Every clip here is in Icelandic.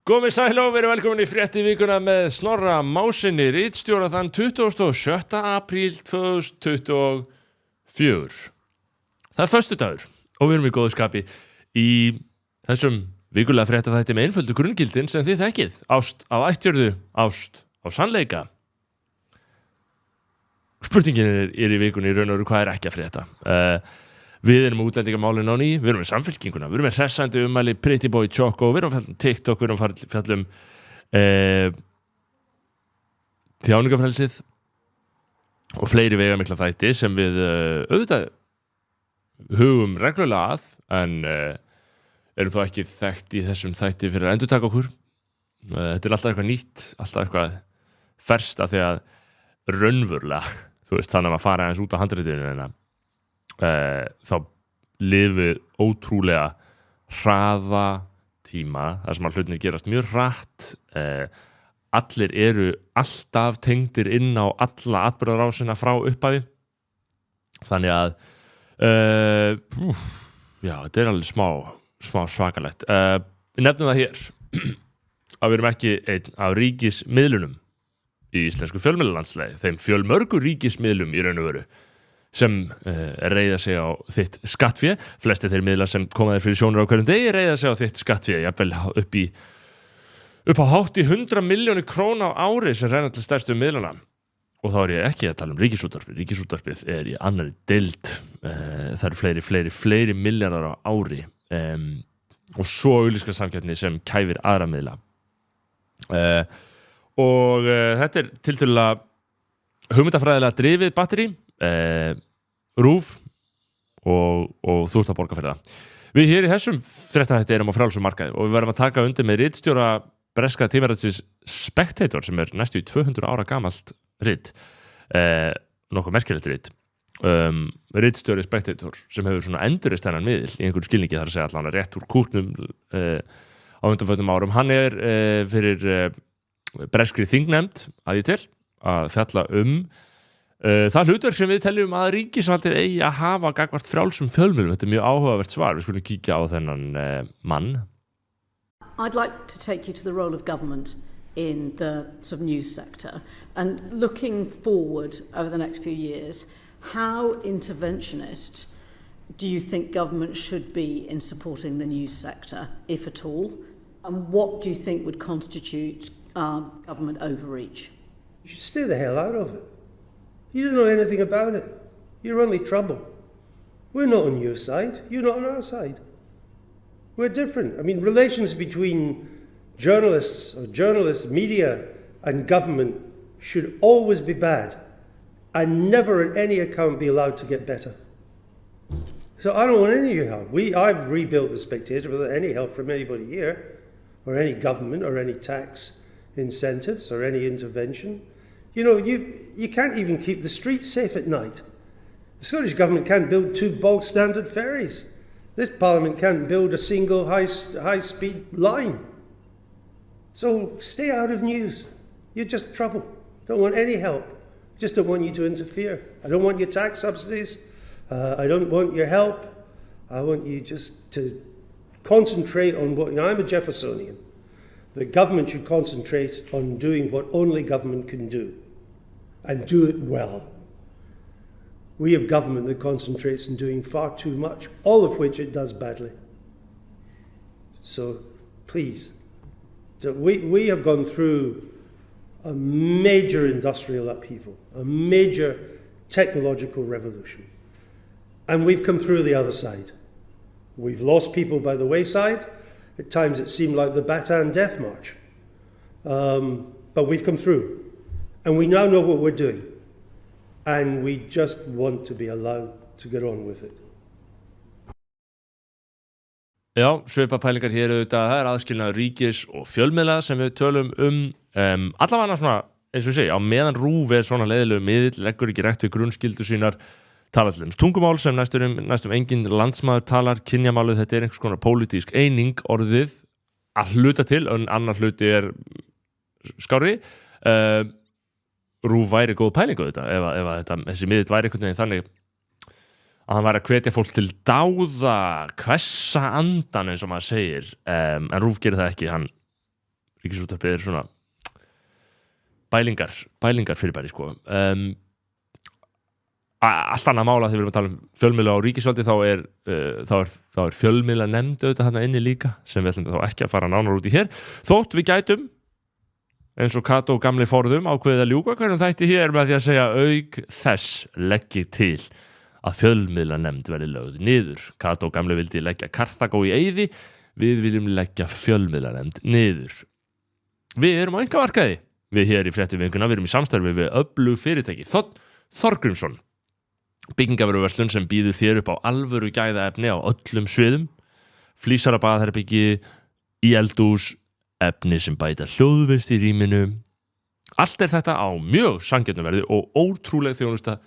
Komið sæl og verið velkomin í frétti vikuna með Snorra Másinni, ritstjóra þann 27. apríl 2024. Það er föstudagur og við erum í góðu skapi í þessum vikulega fréttaþætti með einföldu grunngildin sem þið þekkið. Ást á ættjörðu, ást á sannleika. Spurningin er í vikunni í raun og veru hvað er ekki að frétta. Við erum með útlendingamálin á ný, við erum með samfélkinguna, við erum með hressandi ummæli Pretty Boy Choco, við erum með TikTok, við erum fjallum þjáningafrelsið og fleiri veigamikla þætti sem við auðvitað hugum reglulega að, en erum þó ekki þekkt í þessum þætti fyrir að endurtaka okkur. Þetta er alltaf eitthvað nýtt, alltaf eitthvað ferskt af því að raunverulega, þú veist, þannig að maður fara aðeins út af handritinu en þá lifi ótrúlega hraða tíma þar sem að hlutinir gerast mjög hratt, allir eru alltaf tengdir inn á alla atburðarásina frá upphafi, þannig að já, þetta er alveg smá svakalegt. Við nefnum það hér að við erum ekki einn af ríkismiðlunum í íslensku fjölmiðlalandslagi, þeim fjölmörgu ríkismiðlum í raun og veru sem reiða sig á þitt skattfé. Flestir þeir miðlar sem koma þér fyrir sjónur á hverjum degi reiða sig á þitt skattfé, jafnvel upp á hátt í 100 milljónir króna á ári sem renna til stærstu miðlana. Og þá er ég ekki að tala um ríkisútvarpið. Ríkisútvarpið er í annarri deild. Það eru fleiri milljarðar á ári. Og svo auglýska samkeppni sem kæfir aðra miðla. Og þetta er tiltölulega hugmyndafræðilega drifið batteri. RÚV og þú ert að borga fyrir það. Við hér í þessum fréttaþætti erum á frjálsum markaði og við verðum að taka undir með ritstjóra breska tímaritsins Spectator sem er næstu í 200 ára gamalt rit, nokkuð merkilegt rit. Ritstjóri Spectator sem hefur svona endurist þennan miðil í einhverju skilningi, þar að segja allan rétt úr kútnum á undanförnum árum. Hann er fyrir breskri þingnefnd að ég til að fjalla það hlutverk sem við teljum að ríkisvaldið eigi að hafa gagnvart frjálsum fjölmiðlum. Þetta er mjög áhugavert svar. Við skulum kíkja á þennan mann. I'd like to take you to the role of government in the sort of news sector and looking forward over the next few years, how interventionist do you think government should be in supporting the news sector, if at all? And what do you think would constitute government overreach? You should stay the hell out of it. You don't know anything about it. You're only trouble. We're not on your side. You're not on our side. We're different. I mean, relations between journalists, media, and government should always be bad and never at any account be allowed to get better. So I don't want any of your help. I've rebuilt The Spectator without any help from anybody here, or any government, or any tax incentives, or any intervention. You know, you can't even keep the streets safe at night. The Scottish Government can't build 2 bog standard ferries. This Parliament can't build a single high-speed line. So stay out of news. You're just trouble. Don't want any help. Just don't want you to interfere. I don't want your tax subsidies. I don't want your help. I want you just to concentrate on what... You know, I'm a Jeffersonian. The government should concentrate on doing what only government can do, and do it well. We have government that concentrates on doing far too much, all of which it does badly. So, please, we have gone through a major industrial upheaval, a major technological revolution, and we've come through the other side. We've lost people by the wayside. At times it seemed like the Bataan Death March. But we've come through. And we now know what we're doing. And we just want to be allowed to get on with it. Já, svipapælingar hér auðvitað, það er aðskilnaður ríkis og fjölmiðla sem við tölum allavega svona, eins og ég segi, á meðan RÚV er svona leiðilegu miðill, leggur ekki rækt við grunnskyldur sínar, talar til tungumál sem næstum engin landsmaður talar, kynjamálið, þetta er einhvers konar pólitísk eining orðið að hluta til, en annar hluti er skárri. RÚV væri góð pælingu þetta, ef þessi miðill væri einhvern veginn þannig að hann væri að hvetja fólk til dáða, hvessa andan eins og maður segir, en RÚV gerir það ekki, hann Ríkisútvarpið svona bælingar fyrirbæri sko. Allt annað mála þegar við erum að tala um fjölmiðla á ríkisvaldi þá er fjölmiðla nefnd auðvitað þarna inni líka sem við ætlum þá ekki að fara nánar út í hér þótt við gætum eins og Kató gamli forðum ákveðið að ljúga hverjum þætti hér með því að segja auk þess leggi til að fjölmiðla nefnd verði lögð niður. Kató gamli vildi leggja Karþagó í eyði, við viljum leggja fjölmiðla nefnd niður. Við erum á einkamarkaði. Við hér í Fréttavikuna, við erum í samstarfi við öflug fyrirtæki. Þorgrímsson, byggingavöruverslun sem býður þér upp á alvöru gæðaefni á öllum sviðum, flísara baðherbyggi, í eldhús, efni sem bæta hljóðvist í rýminu. Allt þetta á mjög sanngjörnu verði og ótrúleg þjónusta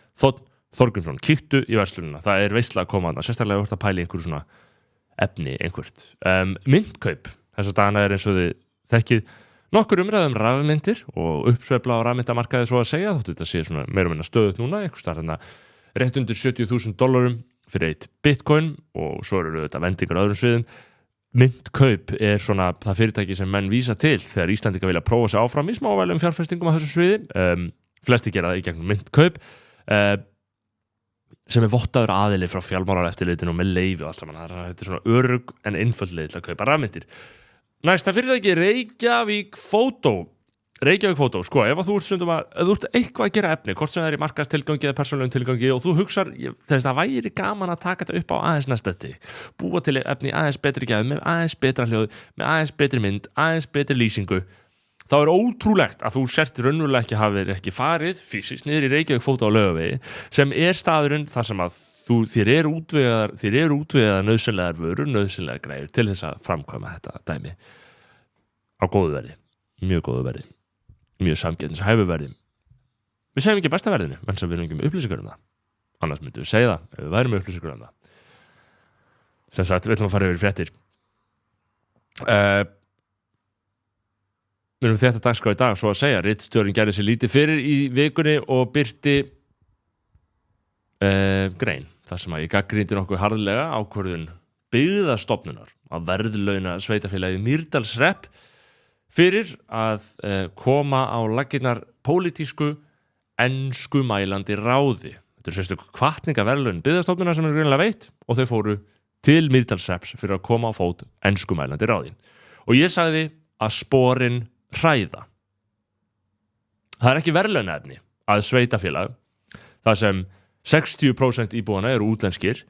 Þorgrímsson. Kíktu í verslunina, það er veisla að koma þarna, sérstaklega að pæla í einhverju svona efni einhvert. Myndkaup, þessa dagana eins og þið þekkið nokkur umræðum rafmyndir og uppsveifla á rafmyndamarkaði svo að segja, þótt þetta sé svona meira og minna stöðugt núna, einhvers staðar þarna rétt undir $70,000 fyrir eitt bitcoin og svo eru þetta vendingar á öðrum sviðum. Myndkaup er svona það fyrirtæki sem menn vísa til þegar Íslendingar vilja prófa sig áfram í smávælum fjárfestingum á þessu sviði. Flesti gera það í gegnum myndkaup sem er vottaður aðili frá fjármálaeftirlitinu og með leyfi og allt saman. Þetta er svona örugg en einföld leið til að kaupa rafmyndir. Næsta fyrirtæki Reykjavík Photo, sko, ef þú ert stundum ef þú ert eitthvað að gera efni, hvort sem það er í markaðstilgangi eða persónulegum tilgangi og þú hugsar þess að það væri gaman að taka þetta upp á aðeins næstætti, búa til efni aðeins betri gæði, með aðeins betra hljóð, með aðeins betri mynd, aðeins betri lýsingu, þá er ótrúlegt að þú sért raunverulega ekki farið fysiskt niður í Reykjavík Photo á Laugavegi, sem er staðurinn þar sem að þér eru útvegaðar nauðsynlegar vörur, nauðsynlegar græjur til þess að framkvæma þetta dæmi á góðu verði, mjög góðu verði, mjög samkeppnishæfu verði. Við segjum ekki besta verðinu, en sem við erum ekki með upplýsingar það. Annars myndum við segja það, ef við værum með upplýsingar það. Sem sagt, við ætlum að fara yfir fréttir. Við erum þetta dagskrá í dag, svo að segja. Ritstjórinn gerði sér lítið fyrir í vikunni og birti grein. Það sem að ég gagnrýndi nokkuð harðlega ákvörðun byggðastofnunar að verðlauna sveitarfélagið Mýrdalshrepps fyrir að koma á laggirnar pólitísku enskumælandi ráði. Þetta er sérstök hvatningaverðlaun byggðastofnunar sem er greinilega veitt og þau fóru til Mýrdalshrepps fyrir að koma á fót enskumælandi ráði. Og ég sagði að sporin hræða. Það er ekki verðlaunaefni að sveitarfélag þar sem 60% íbúana eru útlenskir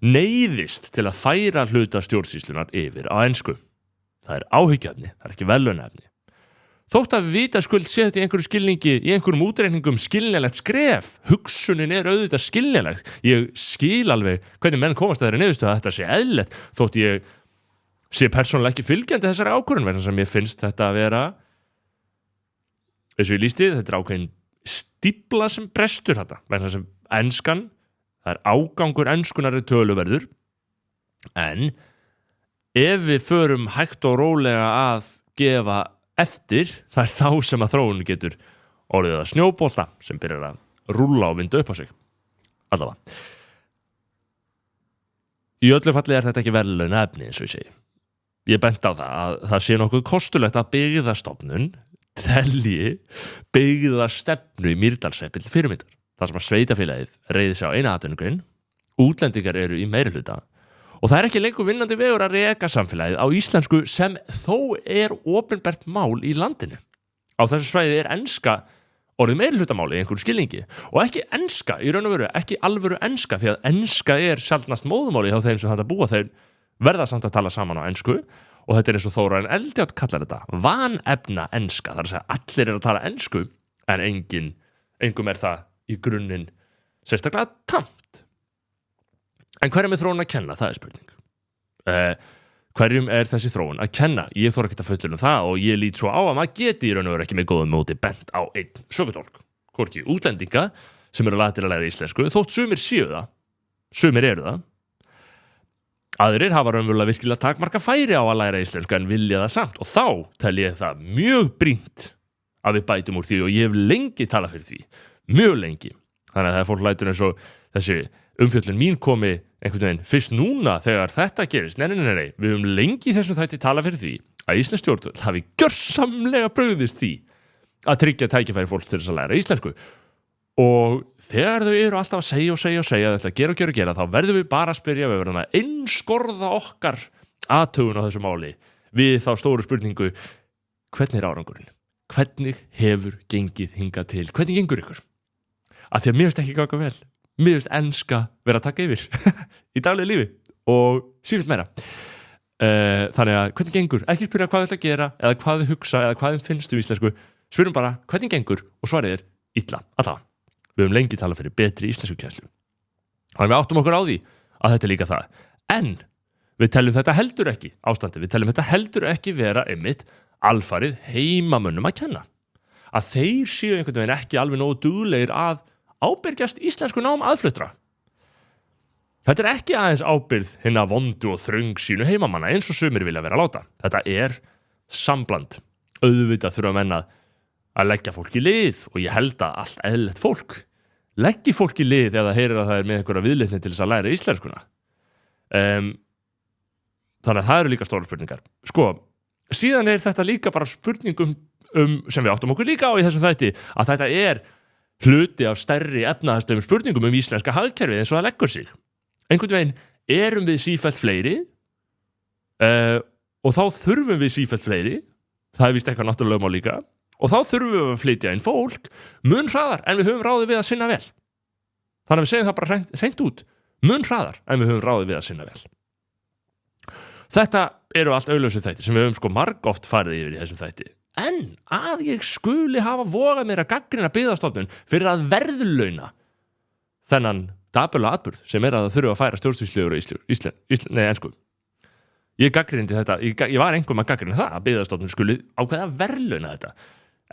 neyðist til að færa hluta stjórnsýslunar yfir á ensku. Það er áhyggjuefni, það er ekki verðlaunaefni. Þótt að vitaskuld sé þetta í einhverju skilningi, í einhverjum útreikningum skiljanlegt skref. Hugsunin er auðvitað skiljanlegt. Ég skil alveg hvernig menn komast að þeirra niðurstöðu að þetta sé eðlilegt, þótt ég sé persónulega ekki fylgjandi þessari ákvörðun vegna sem ég finnst þetta að vera, eins og ég lýsti, þetta er ákveðin stífla sem brestur þetta, vegna sem enskan, það er ágangur enskunari töluverður, en ef við förum hægt og rólega að gefa eftir, það er þá sem að þróun getur orðið að snjóbolta sem byrjar að rúlla og vinda upp á sig. Allavega. Í öllu falli er þetta ekki verðlaunaefni eins og ég segi. Ég bent á það að það sé nokkuð kostulegt að byggðastofnun telji byggðastefnu í Mýrdalshreppi til fyrirmyndar. Það sem að sveitarfélagið reiði sig á eina atvinnugrein, útlendingar eru í meirihluta og það er ekki lengur vinnandi vegur að reka samfélagið á íslensku sem þó er opinbert mál í landinu. Á þessu svæði er enska orðið meirihlutamáli í einhverju skilningi og ekki enska, í raun og veru, ekki alvöru enska því að enska er sjaldnast móðumáli hjá þeim sem þetta búa, þeir verða samt að tala saman á ensku og þetta er eins og Þórarinn Eldjárn kallar þetta vanefna enska, það er að segja allir eru að tala ensku en engum er það í grunninn sérstaklega tamt. En hverjum er þróun að kenna? Það er spurning. Hverjum er þessi þróun að kenna? Ég þori ekki að fullyrða það og ég lít svo á að maður geti í raun og veru ekki með góðum móti bent á einn sökudólk. Hvorki útlendinga sem eru lagðir að læra íslensku, þótt sumir séu það, sumir eru það. Aðrir hafa raunverulega virkilega takmarka færi á að læra íslensku en vilja það samt og þá tel ég það mjög brýnt að við bætum úr því og ég hef lengi talað fyrir því, mjög lengi. Þannig að það er fólk lætur eins og þessi umfjöllun mín komi einhvern veginn fyrst núna þegar þetta gerist. Nei, við höfum lengi í þessum þætti talað fyrir því að íslensk stjórnvöld hafi gjörsamlega brugðist því að tryggja tækifæri fólks til þess að læra íslensku. Og þegar þau eru alltaf að segja að þetta gera, þá verðum við bara að spyrja, við verðum að einskorða okkar athugun á þessu máli við þá stóru spurningu: hvernig er árangurinn? Hvernig hefur gengið hingað til? Hvernig gengur ykkur? Af því að mér finnst ekki ganga vel. Mér finnst enska vera að taka yfir í daglegu lífi og sífellt meira. Þannig að hvernig gengur? Ekki spyrja hvað þið ætla að gera eða hvað þið hugsa eða hvað þið finnst íslensku. Spyrjum bara hvernig gengur og svarið er illa. Alltaf. Við höfum lengi talað fyrir betri íslenskukennslu. Þannig við áttum okkur á því að þetta er líka það. En við teljum þetta heldur ekki ástandi. Við teljum þetta heldur ekki vera einmitt alfarið heimamönnum að kenna. Að þeir séu einhvern veginn ekki alveg nógu duglegir að ábyrgjast íslensku nám aðfluttra. Þetta er ekki aðeins ábyrgð hinna vondu og þröngsýnu heimamanna eins og sumir vilja vera láta. Þetta er sambland. Auðvitað þurfa menn að leggja fólk í lið og ég held að allt eðlilegt fólk leggi fólk í lið eða heyrir að það er með einhverja viðleitni til þess að læra íslenskuna. Þannig að það eru líka stóra spurningar. Sko, síðan er þetta líka bara spurningum sem við áttum okkur líka á í þessum þætti, að þetta er hluti af stærri efnahagslegum spurningum íslenska hagkerfið eins og það leggur sig. Einhvern veginn erum við sífellt fleiri og þá þurfum við sífellt fleiri, það er víst eitthvað náttúrulega lögmál líka, og þá þurfum við að flytja inn fólk mun hraðar en við höfum ráðið við að sinna vel. Þannig að við segjum það bara hreint út, mun hraðar en við höfum ráðið við að sinna vel. Þetta eru allt augljósir þættir sem við höfum margoft farið yfir í þessum þætti. En að ég skuli hafa vogað mér að gagnrýna Byggðastofnun fyrir að verðlauna þennan dapurlega atburð sem er að það þurfa að færa stjórnsýslu ensku. Ég gagnrýndi þetta, ég var einhverjum að gagnrýna það að Byggðastofnun skuli ákveða að verðlauna þetta.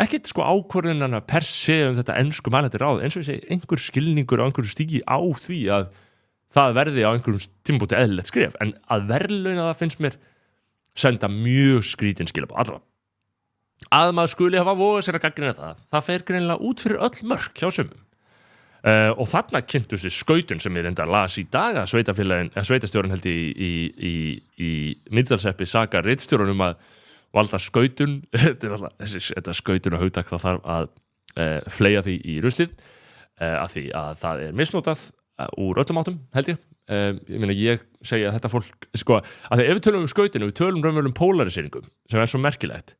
Ekkert ákvörðunina per se þetta ensku mælandi ráð, eins og ég segi, einhver skilningur á einhverju stígi á því að það verði á einhverjum tímabúti eðlilegt skref, en að verðlauna það finnst mér senda mjög skrítin skilabóð, allavega. Að maður skuli hafa vogað sér að gagnrýna það fer greinilega út fyrir öll mörk hjá sumum. Og þarna kynntu sér skautun sem ég reyndar las í dag að sveitastjórinn held í Mýrdalshreppi sakar ritstjórinn að valda skautun, þetta skautun og hugtak það þarf að fleygja því í ruslið af því að það er misnotað úr öllum áttum, held ég. Ég segi að þetta fólk, að ef við tölum skautinu, við tölum raunverulegum polariseringu sem er svo merkilegt.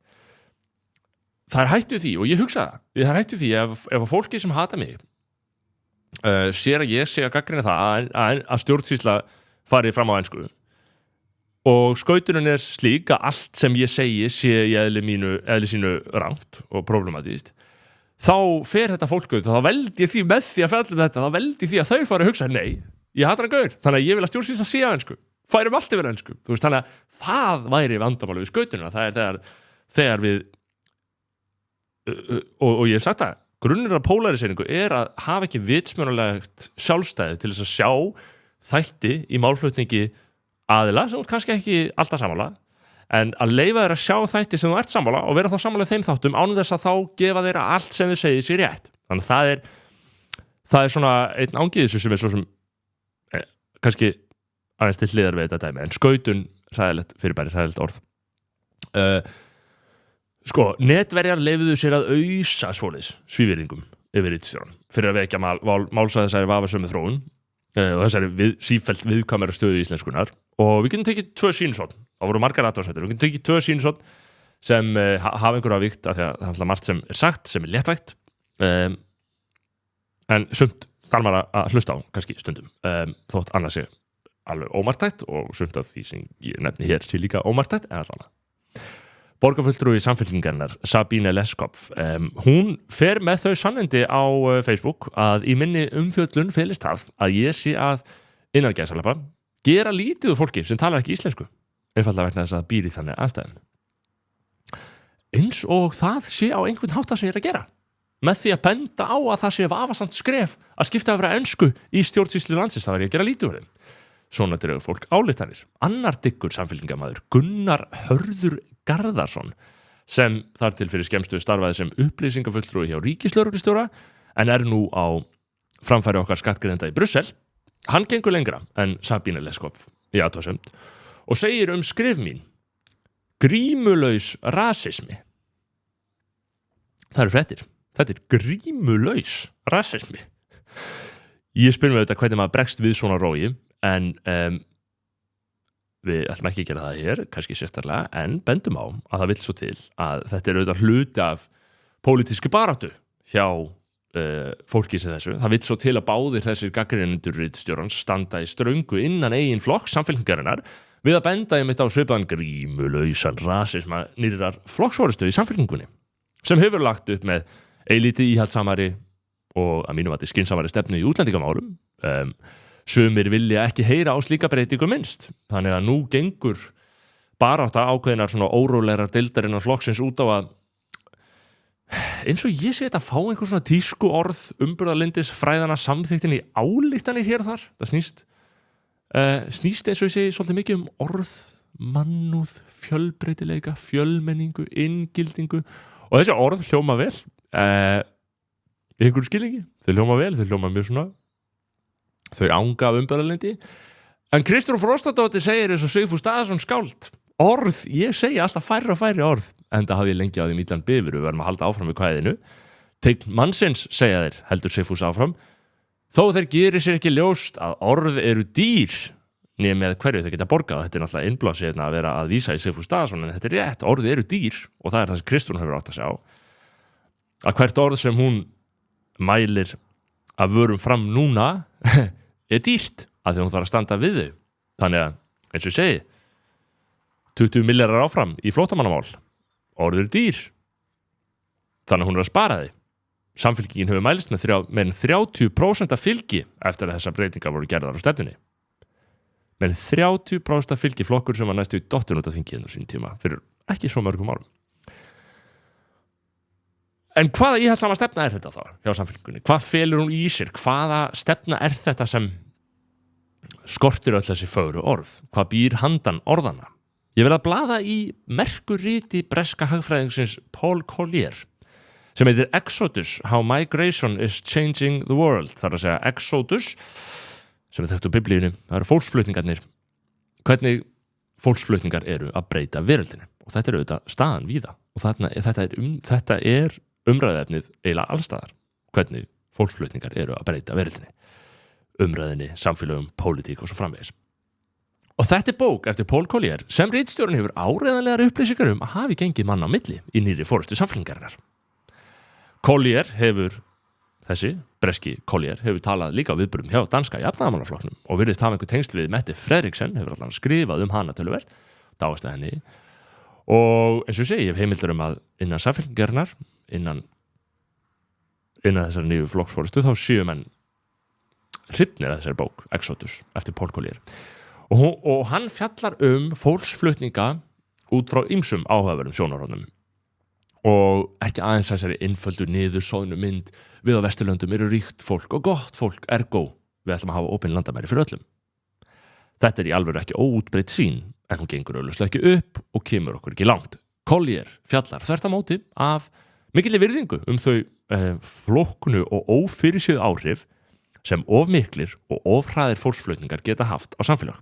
Það er hættu því, og ég hugsa það er hættu því ef fólki sem hata mig sér að ég sé að gagnrýna það að stjórnsýsla fari fram á ensku og skautunin er slík að allt sem ég segi sé í eðli sínu rangt og problematískt, þá fer þetta fólk út og þá veldi ég því með því að fjalla þetta, þá veldi ég því að þau fara að hugsa nei, ég hata hann gaur, þannig að ég vil að stjórnsýsla sé á ensku, færum allt yfir ensku, þannig að það væri vandamáli við skautunina, það er þegar við og ég hef sagt að grunnur af polariseringu er að hafa ekki vitsmjörnulegt sjálfstæði til þess að sjá þætti í málflutningi aðila sem kannski ekki alltaf sammála, en að leyfa þeir að sjá þætti sem þú ert sammála og vera þá sammála þeim þáttum ánum þess að þá gefa þeir allt sem þau segið sér rétt. Þannig að það er svona einn ángiðis sem er svo sem kannski aðeins til hliðar við þetta dæmi, en skautun hræðilegt fyrirbæri, hræðilegt orð. Netverjar leyfðu sér að ausa svoleiðis svívirðingum yfir ritstjórann fyrir að vekja málsa þessari vafasömu þróun og þessari sífellt viðkvæmari stöðu íslenskunar, og við getum tekið 2 sýnishorn, það voru margar athugasemdir, við getum tekið 2 sýnishorn sem hafa einhverja víkt af því að það er margt sem er sagt, sem er léttvægt en sumt þarf maður að hlusta á, kannski stundum þótt annars sé alveg ómarktækt og sumt af því sem ég nefni hér sé líka ómarktækt, en allan Borgarfulltrúi Samfylkingarinnar, Sabine Leskopf, hún fer með þau sannindi á Facebook að í minni umfjöllun felist það að ég sé að innan gæsalappa gera lítið úr fólki sem talar ekki íslensku, einfaldlega vegna þess að býri þannig aðstæðum. Eins og það sé á einhvern hátt að sér að gera, með því að benda á að það sé vafasamt skref að skipta að vera ensku í stjórnsýslu landsins, það var ég að gera lítið úr þeim. Svona dregur fólk ályktanir. Annar dyggur samfylkingarmaður, Gunnar Hörður Garðarsson, sem þar til fyrir skemmstu starfaði sem upplýsingafulltrúi hjá ríkislögreglustjóra en er nú á framfæri okkar skattgreiðenda í Brussel, Hann gengur lengra en Sabine Leskopf í athugasemd og segir skrif mín grímulaus rasismi. Það eru fréttir. Þetta grímulaus rasismi. Ég spyr mig auðvitað hvernig maður bregst við svona rógi, en við ætlum ekki að gera það hér, kannski sérstaklega, en bendum á að það vill svo til að þetta auðvitað hluti af pólitískri baráttu hjá fólki sem þessu. Það vill svo til að báðir þessir gagnrýnendur ritstjórans standa í ströngu innan eigin flokks Samfylkingarinnar við að benda einmitt á svipaðan grímulausan rasisma nýrrar flokksforystu í Samfylkingunni, sem hefur lagt upp með eilítið íhaldsamari og að mínum að skynsamari stefnu í útlendingamálum. Sumir vilja ekki heyra á slíka breytingu minnst. Þannig að nú gengur barátta ákveðinar svona órólegar deildarinnar flokksins út á að, eins og ég sé þetta, fá einhver svona tísku orð umburðarlyndis fræðana samþyktin í ályktanir hér og þar. Það snýst eins og ég segi svolítið mikið orð, mannúð, fjölbreytileika, fjölmenningu, inngildingu, og þessi orð hljóma vel í einhverju skilningi. Þau hljóma vel, þau hljóma mjög svona, þau anga af umburðarlyndi. En Kristrún Frostadóttir segir eins og Sigfús Daðason skáld, orð, ég segi alltaf færri og færri orð, enda hafði ég lengi á því mítlan bifur, við verðum að halda áfram við kvæðinu. Teikn mannsins, segja þeir, heldur Sigfús áfram, þó þeir gerir sér ekki ljóst að orð eru dýr, nýja með hverju þau geta borgað. Þetta náttúrulega innblásið að vera að vísa í Sigfús Daðason, en þetta rétt, orð eru dýr, og það það sem Kristrún hefur átt að sjá, að hvert orð sem hún mælir að vörum fram núna dýrt, að því hún þarf að standa við þau. Þannig að, eins og ég segi, 20 milljarðar áfram í flóttamannamál, orður dýr, þannig að hún að spara þau. Samfylkingin hefur mælist með meir en 30% af fylgi eftir að þessar breytingar voru gerðar á stefnunni. Meir en 30% af fylgi, flokkur sem var næstu í dottun út af þinginu sín tíma fyrir ekki svo mörgum árum. En hvaða íhaldssama stefna þetta þá hjá Samfylkingunni? Hvað felur hún í sér? Hvaða stefna þetta sem skortir öll þessi fögru orð? Hvað býr handan orðana? Ég vil að blaða í merkurriti breska hagfræðingsins Paul Collier, sem heitir Exodus, How Migration is Changing the World. Það að segja Exodus, sem þekkt úr biblíunni, það eru fólksflutningarnir. Hvernig fólksflutningar eru að breyta veröldinni. Og þetta auðvitað staðan víða. Og þetta er umræðefnið eiginlega allstaðar. Hvernig fólksflutningar eru að breyta veröldinni. Umræðinni, samfélögum, pólitík og svo framvegis. Og þetta bók eftir Paul Collier sem ritstjórinn hefur áreiðanlegar upplýsingar að hafi gengið mann á milli í nýrri forystu Samfylkingarinnar. Collier hefur, þessi breski Collier, hefur talað líka á viðburðum hjá danska jafnaðarmannaflokknum og virðist hafa einhver tengsl við Mette Frederiksen, hefur allan skrifað hana töluvert, dáist að henni. Og eins og ég segi, ég hef heimildur að innan Samfylkingarinnar, innan þessar nýju flokksforystu, þá séu menn hrifnir að þessari bók, Exodus, eftir Paul Collier. Og hann fjallar fólksflutninga út frá ýmsum áhugaverðum sjónarhornum. Og ekki aðeins þessari einföldu niðursóðnu mynd við á Vesturlöndum eru ríkt fólk og gott fólk, ergo við ætlum að hafa opin landamæri fyrir öllum. Þetta í alvöru ekki óútbreytt sýn, en hún gengur augljóslega ekki upp og kemur okkur ekki langt. Collier fjallar þvert á móti af mikilli virðingu þau flóknu og ófyrirséð áhrif sem ofmiklir og ofhraðir fólksflutningar geta haft á samfélag.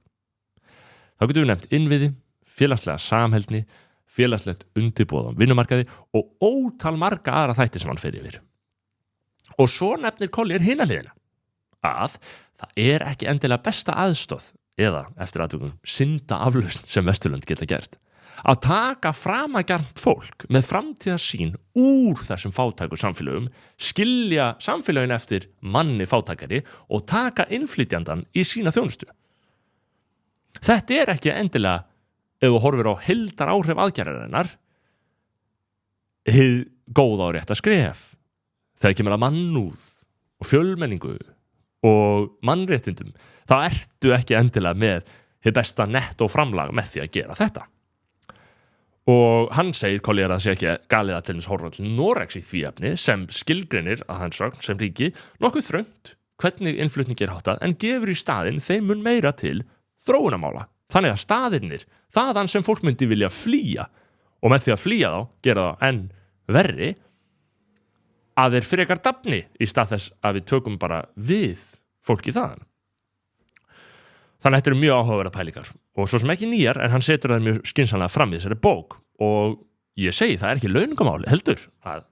Þá getum við nefnt innviði, félagslega samheldni, félagslegt undirboð á vinnumarkaði og ótal marga aðra þætti sem hann fer yfir. Og svo nefnir Collier hina hliðina að það ekki endilega besta aðstoð eða eftir atvikum syndaaflausn sem Vesturlönd geta gert. Að taka framagjarnt fólk með framtíðarsýn úr þessum fátæku samfélögum, skilja samfélögin eftir manni fátækari og taka innflytjandan í sína þjónustu. Þetta ekki endilega, ef þú horfir á heildar áhrif aðgerðarinnar, hið góða og rétta skref. Þegar kemur að mannúð og fjölmenningu og mannréttindum, þá ertu ekki endilega með hið besta netto framlag með því að gera þetta. Og hann segir, Collier, að sé ekki galið að til þess horfa til Noregs í því efni sem skilgreinir að hans sögn sem ríki nokkuð þröngt hvernig innflutning háttað en gefur í staðinn þeim mun meira til þróunamála. Þannig að staðirnir, þaðan sem fólk myndi vilja flýja og með því að flýja þá, gera þá enn verri, að þeir frekar dafni í stað þess að við tökum bara við fólki þaðan. Þannig að þetta eru mjög áhugaverða pælingar og svo sem ekki nýjar en hann setur það mjög skynsamlega fram í þessari bók og ég segi, það ekki launungamáli heldur að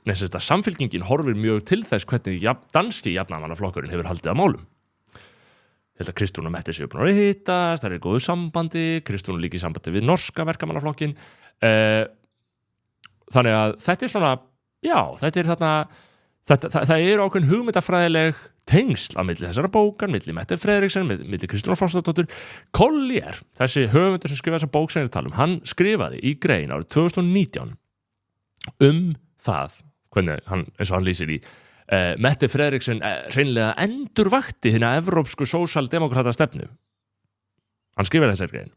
þetta samfylkingin horfir mjög til þess hvernig danski jafnaðarmannaflokkurinn hefur haldið að málum. Ég held að Kristrún og Mette séu búin að hittast, það er í góðu sambandi, Kristrún líka í sambandi við norska verkamannaflokkin. Þannig að þetta svona, já, þetta þarna, það ákveðin hugmyndafræðileg tengsl á milli þessara bókar, milli Mette Frederiksen, milli Kristrúnar Frostadóttur. Collier, þessi höfundur sem skrifaði þessa bók sem ég tala hann skrifaði í grein árið 2019 það, hvernig eins og hann lýsir í Mette Frederiksen hreinlega endurvakti hina evrópsku sósíaldemókrata stefnu. Hann skrifaði þessari grein.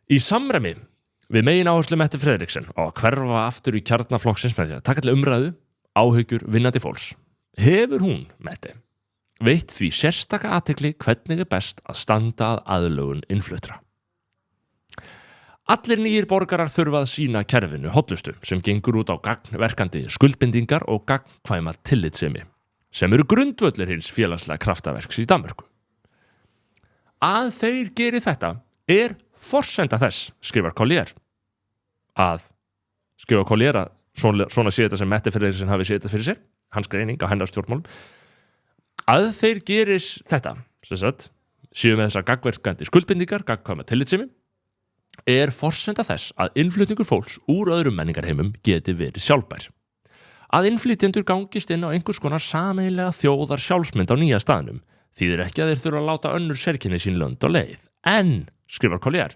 Í samræmi við megin áherslu Mette Frederiksen á að hverfa aftur í kjarnaflokksins með því að taka til umræðu, áhyggjur vinnandi fólks. Hefur hún, Mette, veitt því sérstaka athygli hvernig best að standa að aðlögun innfluttra. Allir nýjir borgarar þurfa að sýna kerfinu hollustu sem gengur út á gagnverkandi skuldbindingar og gagnkvæma tillitssemi, sem eru grundvöllur hins félagslega kraftaverks í Danmörku. Að þeir geri þetta forsenda þess, skrifar Collier að svona sé þetta sem Mette Frederiksen hafi séð þetta fyrir sér, hans greining á hennar stjórnmálum, að þeir geris þetta, séu með þessar gagnverkandi skuldbindingar, gagnkvæma tillitssemi, forsenda þess að innflutningur fólks úr öðrum menningarheimum geti verið sjálfbær. Að innflytjendur gangist inn á einhvers konar sameiginlega þjóðar sjálfsmynd á nýja staðnum, þýðir ekki að þeir þurfa að láta önnur sérkenni sín lönd á leið. En, skrifar Collier,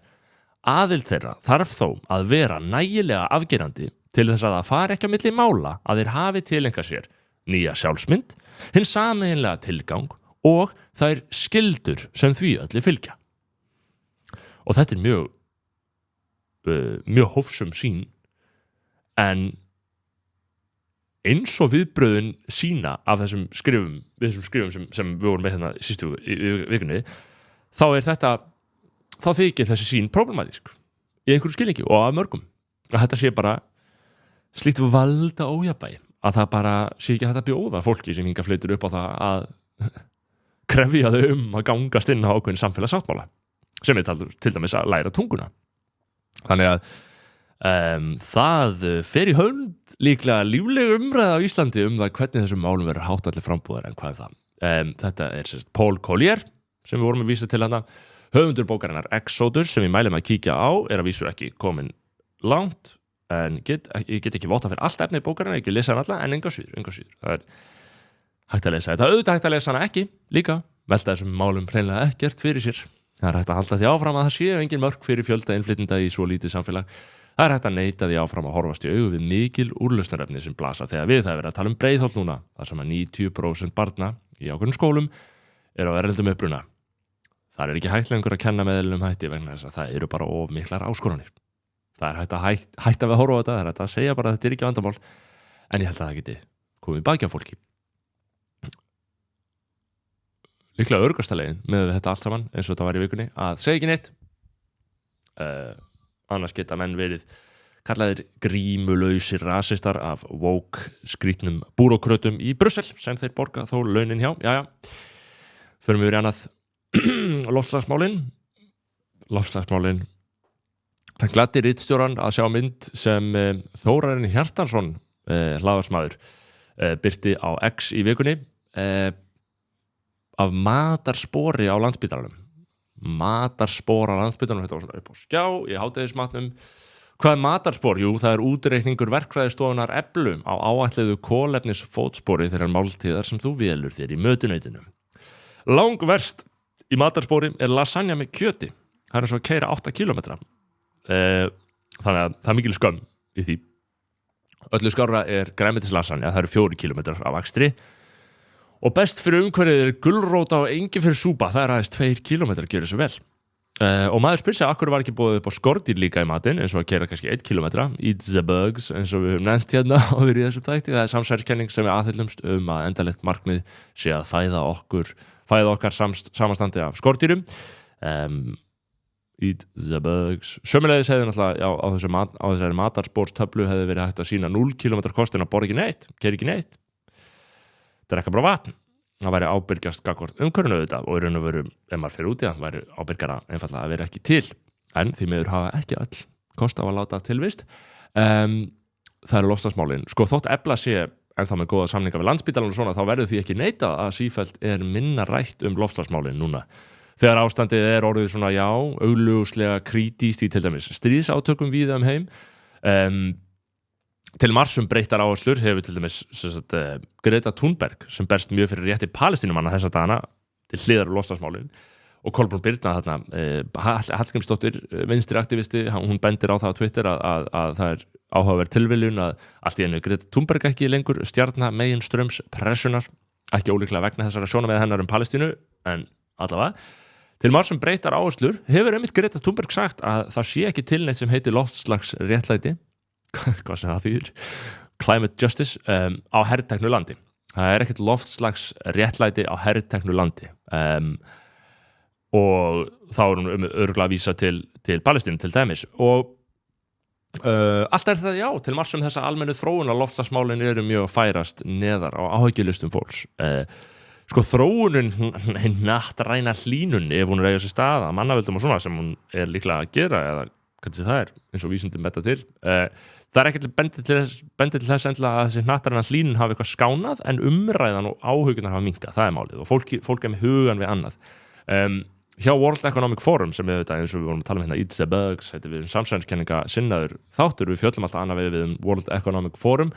aðild þeirra þarf þó að vera nægilega afgerandi til þess að það fari ekki á milli mála að þeir hafi tileinkað sér nýja sjálfsmynd, hinn sameiginlega tilgang og þær skyldur sem því öllu fylgja. Og þetta mjög hófsum sýn, en eins og viðbröðin sína af þessum skrifum sem við vorum með hérna sístu vikunni, þá þykir þessi sýn problematísk í einhverju skilningi og af mörgum. Að þetta sé bara slíkt valda ójafnvægi, að það bara sé ekki hægt að bjóða fólki sem hingað flytur upp á það að krefja þau að gangast inn á ákveðin samfélagssáttmála, sem til dæmis að læra tunguna. Þannig að það fer í hönd líklega lífleg umræða á Íslandi það hvernig þessum málum verður háttallir frambúðar en hvað það. Þetta sérst Paul Collier sem við vorum að vísa til hana, höfundur bókarinnar Exodus sem ég mælum að kíkja á, að vísu ekki komin langt, en ég get ekki vóta fyrir allt efni í bókarinnar, ekki lesa hann alla, en enga síður. Það hægt að lesa þetta, auðvitað hægt að lesa hana ekki, líka, velta þessum málum hreinlega ekkert fyrir sér. Það hægt að halda því áfram að það séu engin mörk fyrir fjölda innflytjenda í svo lítið samfélag. Það hægt að neita því áfram að horfast í augu við mikil úrlausnarefni sem blasa þegar við það verið að tala Breiðholt núna, þar sem að 90% barna í ákveðnum skólum eru á erlendum uppruna. Það ekki hægt lengur að kenna með eðlilegum hætti vegna þess að það eru bara of miklar áskoranir. Það hægt að hætta við að horfa á þetta, það hægt að segja bara að þetta ekki vandamál, en ég held að það geti komið baki á fólki. Líklega örgastalegin með þetta allt saman, eins og þetta var í vikunni, að segja ekki neitt. Annars geta menn verið kallaðir grímulausir rasistar af woke skrýtnum búrókrötum í Brussel, sem þeir borga þó launin hjá. Jæja, förum við yfir í annað. Loftslagsmálin. Það gladdi ritstjóran að sjá mynd sem Þórarinn Hjartarson, hlaðvarpsmaður, birti á X í vikunni af matarspori á Landspítalanum. Matarspor á Landspítalanum, þetta var svona upp á skjá í hádegismatnum. Hvað matarspor? Jú, það útreikningur verkfræðistofunar Eflu á áætluðu kolefnisfótspori þeirrar máltíðar sem þú velur þér í mötuneitinu. Langverst í matarspori lasagna með kjöti. Það eins og að keyra 8 kilometra. Þannig að það mikil skömm í því. Öllu skárra grænmetislasagna, það 4 kilometrar af akstri. Og best fyrir umhverfið gulróta og engifer súpa, það aðeins 2 kilometrar, gjörðu svo vel. Og maður spyr sig, akkur var ekki búið upp á skordýr líka í matinn, eins og að keyra kannski 1 kilometra, eat the bugs, eins og við höfum nefnt hérna áður í þessum þætti. Það samsæriskenning sem við aðhyllumst að endalegt markmið sé að fæða okkar samastandi af skordýrum. Eat the bugs. Sömuleiðis hefði náttúrulega á þessari matarsporstöflu hefði verið hægt að sína 0 km kostin að borða ekki neitt, keyra ekki neitt, drekka bara vatn. það væri ábyrgjast gagnvart umhverfinu auðvitað og í raun og veru, ef maður fer út í það, væri ábyrgjara einfaldlega að vera ekki til. En því miður hafa ekki öll kost á að láta af tilvist. Það eru loftslagsmálin. Sko þótt Efla sé ennþá með góða samninga við Landspítalann og svona, þá verður því ekki neitað að sífellt minna rætt loftslagsmálin núna. Þegar ástandið orðið svona, já, augljóslega krítískt í til dæmis stríðsátökum víða heim. Til margs breyttar áherslur hefur til dæmis Greta Thunberg sem berst mjög fyrir rétti Palestínumanna þessa dagana til hliðar loftslagsmálin og Kolbrún Birna Hallgrímsdóttir vinstri aktivisti, hún bendir á það á Twitter að það áhugaverð tilviljun að allt í einu Greta Thunberg ekki lengur stjarna meginstraums pressunar, ekki ólíklega vegna þessara sjónarmiða hennar Palestínu, en allavega til margs breyttar áherslur hefur einmitt Greta Thunberg sagt að það sé ekki til neitt sem heitir loftslagsréttlæti hvað sem það þýðir, climate justice á herteknu landi. Það ekkert loftslagsréttlæti á herteknu landi og þá hún örugglega að vísa til Palestínu til dæmis og allt það, já, til margs þessa almennu þróun að loftslagsmálin eru mjög að færast neðar á áhyggjulistum fólks. Sko þróunin, hnattræna hlýnun ef hún eiga sér stað að mannavöldum og svona sem hún líklega að gera eða hvernig það eins og vísindin metta til það ekki bendi til þess endilega að þessi hnattræna hlýnun hafi eitthvað skánað en umræðan og áhugurnar hafa minnkað, það málið og fólk með hugan við annað hjá World Economic Forum sem við eins og við vorum að tala hérna Eat the Bugs, þetta við samsæðiskenninga sinnaður þáttur, við fjöllum alltaf annað við World Economic Forum.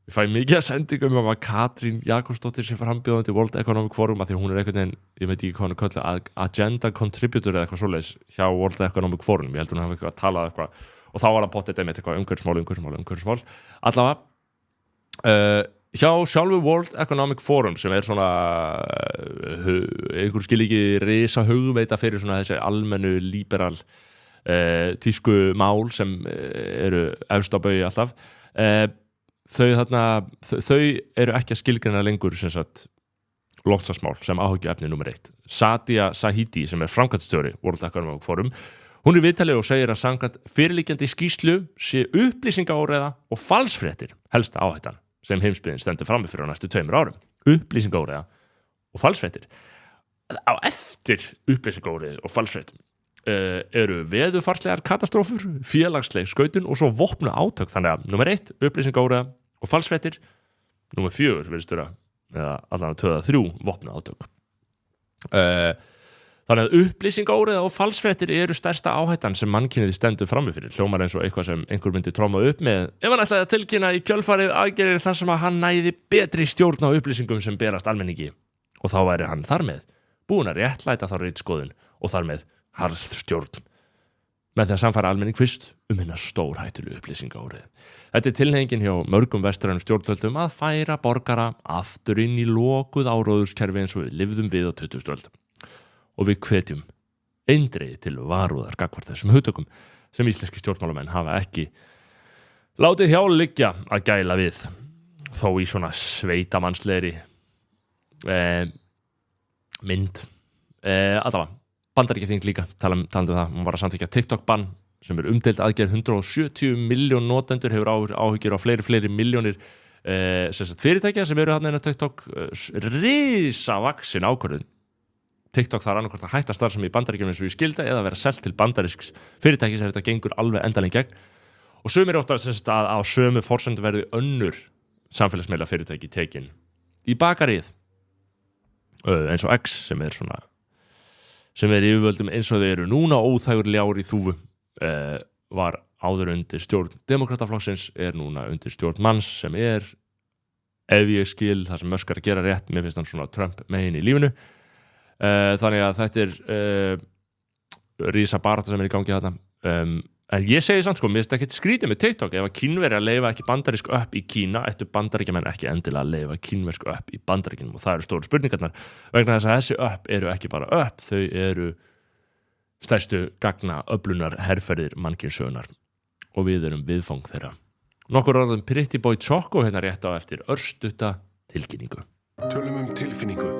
Ég fæ mikið að sendingum að Katrín Jakobsdóttir sem frambjóðandi World Economic Forum að því hún einhvern veginn, ég veit ekki hvað hún kölluð agenda contributor eða eitthvað svoleiðis hjá World Economic Forum, ég held hún hafi eitthvað að tala eitthvað og þá var að potta þetta eitthvað umhverfismál allavega hjá sjálfu World Economic Forum sem svona einhver skil ekki risa hugveita fyrir svona þessi almennu liberal tísku mál sem eru efst á baugi alltaf þau eru ekki að skilgreina lengur sem sagt loftslagsmál sem áhyggjuefni númer 1. Sadia Sahidi sem framkvæmdastjóri World Economic Forum, hún viðtalið og segir að samkvæmt fyrirliggjandi skýrslu sé upplýsingaóreiða og falsfréttir helsta áhættan sem heimsbyggðin stendur frammi fyrir á næstu 2 árum. Upplýsingaóreiða og falsfréttir. Á eftir upplýsingaóreiði og falsfréttum eru veðurfarslegar katastrófur, félagsleg skautun og svo vopna átök. Þannig að númer 1, upplýsingaóreiða og falsfréttir. Númer 4, virðist vera, eða allavega 2-3 vopna átök. Þannig að upplýsingaóreiða og falsfréttir eru stærsta áhættan sem mannkynið stendur frammi fyrir. Hljómar eins og eitthvað sem einhver myndi tróma upp með ef hann ætlaði að tilkynna í kjölfarið aðgerðir þar sem að hann næði betri stjórn á upplýsingum sem berast almenningi og þá væri hann þar með búin að réttlæta þá ritskoðun og þar með harðstjórn með því að samfæra almenning fyrst hinna stórhættulegu upplýsingaóreiðu. Þetta tilhneigingin hjá mörgum vestrænum stjórnvöldum að færa borgara aftur inn í lokuð áróðurskerfi eins og við lifðum við á 20. öld. Og við hvetjum eindregið til varúðar gagnvart þessum hugtökum sem íslenski stjórnmálamenn hafa ekki látið hjá liggja að gæla við þó í svona sveitamannslegri mynd allavega, Bandaríkjaþing líka talandi það, hún var að samþykkja TikTok-bann sem umdeild aðgerð 170 milljón notendur hefur áhyggjur á fleiri milljónir fyrirtækja sem eru þarna inn á TikTok risavaksin ákvörðun TikTok þarf annarkvort að hætta starfsemi í Bandaríkjunum eins og ég skilda eða vera selt til bandarísks fyrirtæki sem þetta gengur alveg endanlega gegn og sumir óttast að á sömu forsendu verði önnur samfélagsmiðla fyrirtæki tekin í bakarið eins og X sem yfirvöldum eins og þau eru núna óþægur ljár í þúfu var áður undir stjórn Demókrataflokksins núna undir stjórn manns sem ef ég skil það sem Musk að gera rétt mér finnst hann svona Trump megin í lífinu þannig að þetta rísa barátta sem í gangi þarna en ég segi samt mér finnst ekkert skrítið með TikTok ef að Kínverjar að leyfa ekki bandarísk upp í Kína ættu Bandaríkjamenn ekki endilega að leyfa kínversk upp í Bandaríkjunum og það eru stóru spurningarnar vegna þess að þessi upp eru ekki bara upp þau eru stærstu gagna öflunar herferðir mannkynssögunar og við erum viðfang þeirra. Nokkur orðum Pretty Boy Choco hérna rétt á eftir örstutta tilkynningu. Tölum tilfinningu.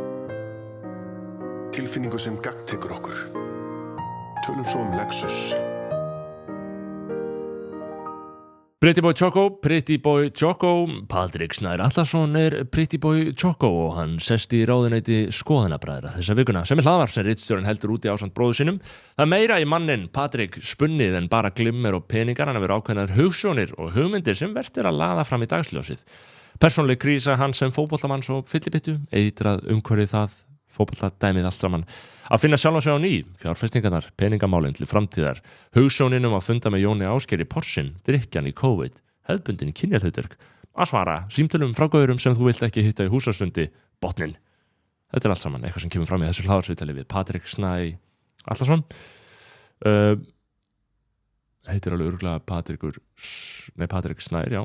Tilfinningu sem gagntekur okkur. Tölum svo Lexus. Pretty Boy Choco, Patrik Snær Atlason Pretty Boy Choco og hann sest í ráðuneyti skoðanabræðra þessa vikuna sem hlaðvarp sem ritstjórinn heldur úti ásamt bróður sínum. Það meira í manninn Patrik spunnið en bara glimmer og peningar, hann hefur ákveðnar hugsjónir og hugmyndir sem vert að laða fram í dagsljósið. Persónleg krísa hans sem fótboltamanns og fyllibittu, eitrað umhverfið það, fótboltadæmið allt saman. Að finna sjálf sig á ný, fjárfestingarnar, peningamálin til framtíðar, hugsjóninum að funda með Jóni Ásgeiri Porsin, drikkjan í COVID, hefðbundin kynjahlutverk, að svara símtölum frá gaurum sem þú vilt ekki hitta í húsasundi, botnin. Þetta allt saman, eitthvað sem kemur fram í þessu hlaðvarpsviðtali við Patrik Snær Atlason. Heitir alveg örugglega Patrik Snær, já.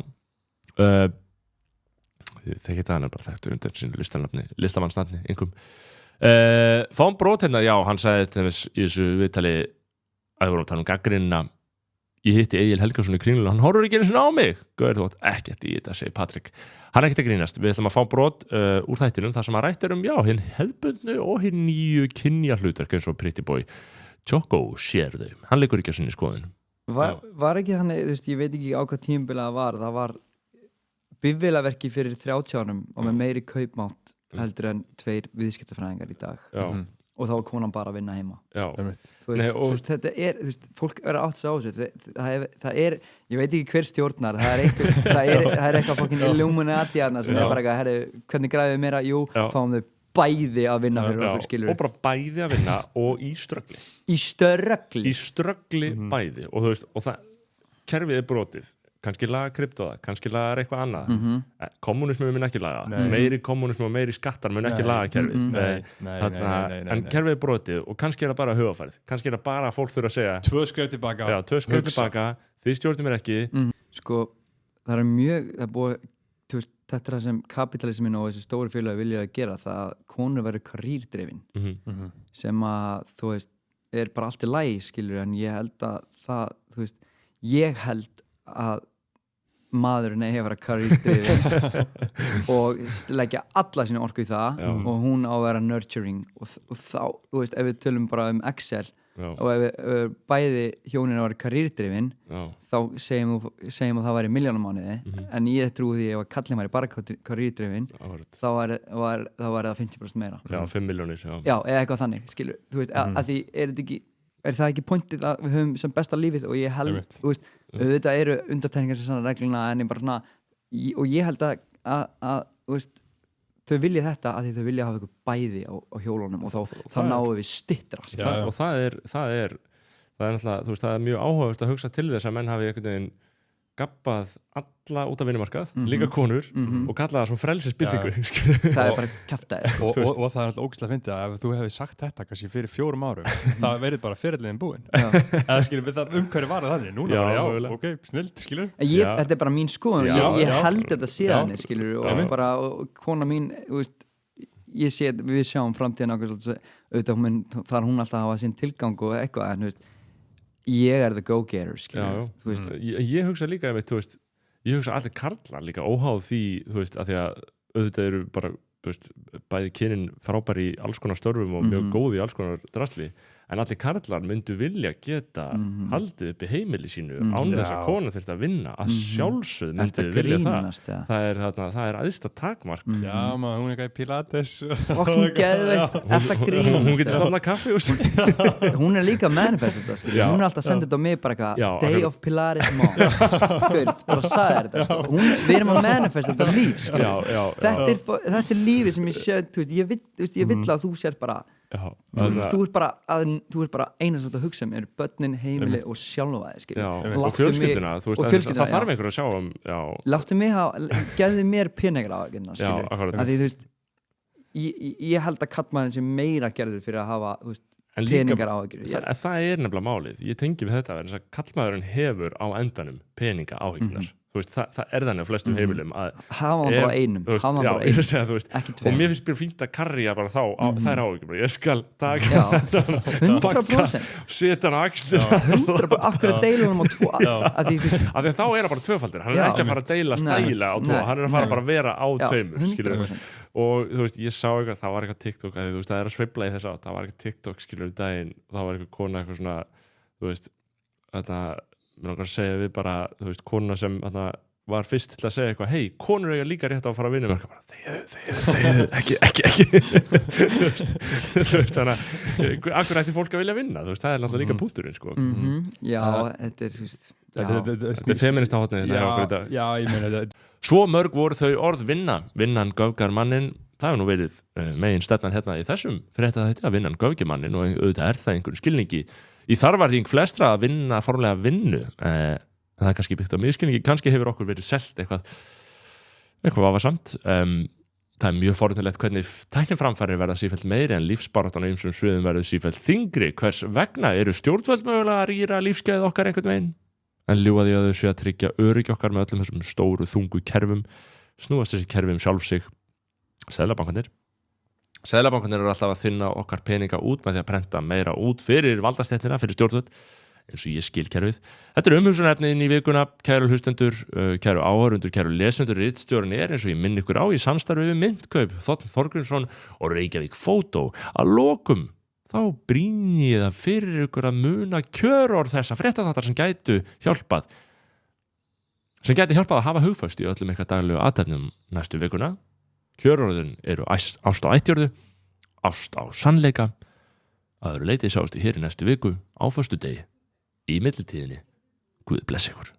Þeir heita hann bara þekktur undir sínu listamannsnafni, einhverjum. Fáum brot hérna, já, hann sagði í þessu viðtali að við vorum að tala gagnrýnina ég hitti Egil Helgason í Kringlunni, hann horfir ekki einu sinni á mig Gauður, þú átt ekkert í þetta, segir Patrik hann er ekkert að grínast, við ætlum að fá brot úr þættinum, það sem að rætt já, hinn hefðbundnu og hinn nýju kynjahlutverk eins og Pretty Boy Choco sér þau, hann leikur ekki á sinni skoðun Var ekki þannig, þú veist, ég veit ekki á hvað tímabila það var bifvélaverki fyrir 30 árum og með meiri kaupmátt heldur en 2 viðskiptafræðingar í dag og þá var konan bara að vinna heima þú veist, þetta þú veist, fólk átt sig á þessu það er, ég veit ekki hver stjórnar það er eitthvað fokkin Illuminati sem er bara eitthvað, herri, hvernig græðum við meira fáum þau bæði að vinna fyrir okkur, skilur og bara bæði að vinna og í ströggli bæði og þú veist, og það kerfið er brotið kannski laga kryptóða, kannski laga eitthvað annað kommunismi mun ekki laga meiri kommunismi og meiri skattar mun ekki laga kerfið en kerfið er brotið og kannski er það bara hugafærið kannski er það bara að fólk þurfa að segja 2 skref tilbaka þið stjórnum mér ekki sko, það er mjög þú veist, þetta er það sem kapitalismin og þessi stóri félagi vilja að gera það að konur verður karýrdrifin sem að, þú veist, er bara allt í lagi, skilur, en ég held að það, þú veist, ég held að maðurinn eigi að vera karýrdrifin og leggja alla sína orku í það og hún á að vera nurturing og þá, þú veist, ef við tölum bara Excel og ef bæði hjónin að vera karýrdrifin þá segjum að það væri milljónamánuði en ég trúi því ef að kallinn væri bara karýrdrifin þá væri það 50% meira 5 milljónir já, eða eitthvað þannig, skilur, þú veist, að því er það ekki pointið að við höfum sem besta lífið og ég held, þú veist, auðvitað eru undantekningar sem sanna regluna en ég bara svona og ég held að þú veist, þau vilja þetta að því þau vilja hafa eitthvað bæði á hjólunum og þá náum við styttra og það er náttúrulega, þú veist, það er mjög áhugavert að hugsa til þess að menn hafi einhvern veginn gabbað alla út af vinnumarkað líka konur og kalla það svo frelsisbyltingu það er bara kjaftaði og það er alltaf ógeðslega fyndið að ef þú hefði sagt þetta kannski fyrir 4 árum það verið bara fyrirliðin búinn eða skilur við það umhverju var þannig núna bara ok, snilt, skilur þetta er bara mín skoðun, ég held þetta séðan skilur og bara kona mín, þú veist ég sé, við sjáum framtíðan auðvitað þar hún alltaf hafa sín tilgang og eitthvað en þú veist ég er the go-getter, skilur ég hugsa líka, þú veist ég hugsa allir karlar líka óháð því, þú veist, að því að auðvitað eru bara, þú veist, bæði kynin frábæri í alls konar störfum og mjög góði í alls konar drasli, en allir karlar myndu vilja geta haldið upp í heimili sínu án þess að kona þurft að vinna að sjálfsögð myndu vilja það er æðsta takmark já, maður, hún er eitthvað í Pilates fokkin geðveikt, eftir grínast hún getur stofnað kaffihús hún er líka manifest þetta, skilur hún er alltaf að senda þetta á mig bara eitthvað day of Pilates mom bara sagði þetta, við erum að manifest þetta líf, skilur þetta er lífið sem ég sé, ég vill að þú sér bara þú er bara eina sem þú hugsa eru börnin, heimili og sjálfvæði, skilur og fjölskylduna, þú veist, það þarf einhver að sjá láttu mig gefðu mér peningar á skilur, að því, þú veist ég held að kallmaðurinn sé meira gerður fyrir að hafa, þú veist, peningar áhyggjur það er nefnilega málið, ég tengi við þetta þess að kallmaðurinn hefur á endanum peninga áhyggjurnar þú veist, það er þannig á flestum heimilum að hafa hann bara einum, ekki tveim og mér finnst bara fínt að karja bara þá þær áhyggjur, ég skal taka 100% setja hann á axlir 100%, af hverju deilum hann á 2 af því þá er það bara tvöfaldir hann er ekki að fara að deila stæla á 2 hann er að fara bara að vera á 2 skilur og þú veist, ég sá eitthvað, það var eitthvað TikTok þú veist, það er að sveifla í þess átt, það var eitthvað TikTok skilur daginn, það var eitthvað kona eitthvað svona, þú veist, þetta mér langar að segja við bara, þú veist, konuna sem var fyrst til að segja eitthvað, hei, konur eiga líka rétt á að fara að vinna bara, þegiðu, ekki þú veist, þannig að akkur ætti fólk að vilja vinna, þú veist, það er náttúrulega líka punkturinn, sko. Já, þetta er, þú veist Þetta er feminista hotnið Já, ég meina þetta. Svo mörg voru þau orð vinnan göfgar mannin, það hefur nú verið megin stefnan hérna í þessum frétta þetta að vinnan göfgi mannin og auðvitað er það einhverju skilningi í þarfarhring flestra að vinna formlega vinnu það er kannski byggt á miskilningi, kannski hefur okkur verið selt eitthvað vafasamt það er mjög forvitnilegt hvernig tækniframfarir verða sífellt meiri en lífsbaráttan á ýmsum sviðum verður sífellt þyngri, hvers vegna eru stjórnvöld mögulega að rýra lífsgæðið okkar einhvern veginn en ljúga því að þau séu að tryggja öryggi okkar með öllum þessum stóru þungu kerfum snúast þessi kerfi sjálf sig Seðlabankarnir eru alltaf að þynna okkar peninga út með því að prenta meira út fyrir valdastéttina, fyrir stjórnvöld eins og ég skil kerfið. Þetta er umhugsunarefnið inn í vikuna, kæru hlustendur, kæru áhorfundur, kæru lesendur, ritstjórinn eins og ég minn ykkur á í samstarfi við Myndkaup, Þorn Þorgrímsson og Reykjavík Fótó. Að lokum þá brýni ég það fyrir ykkur að muna kjörorð þessa fréttaþáttar sem gæti hjálpað að hafa hugfast í öllum eitthvað daglegu athafnum næstu vikuna. Kjörorðin eru ást á ættjörðu, ást á sannleika, að öðru leyti sástu hér í næstu viku á föstudegi. Í millitíðinni, Guð blessi ykkur.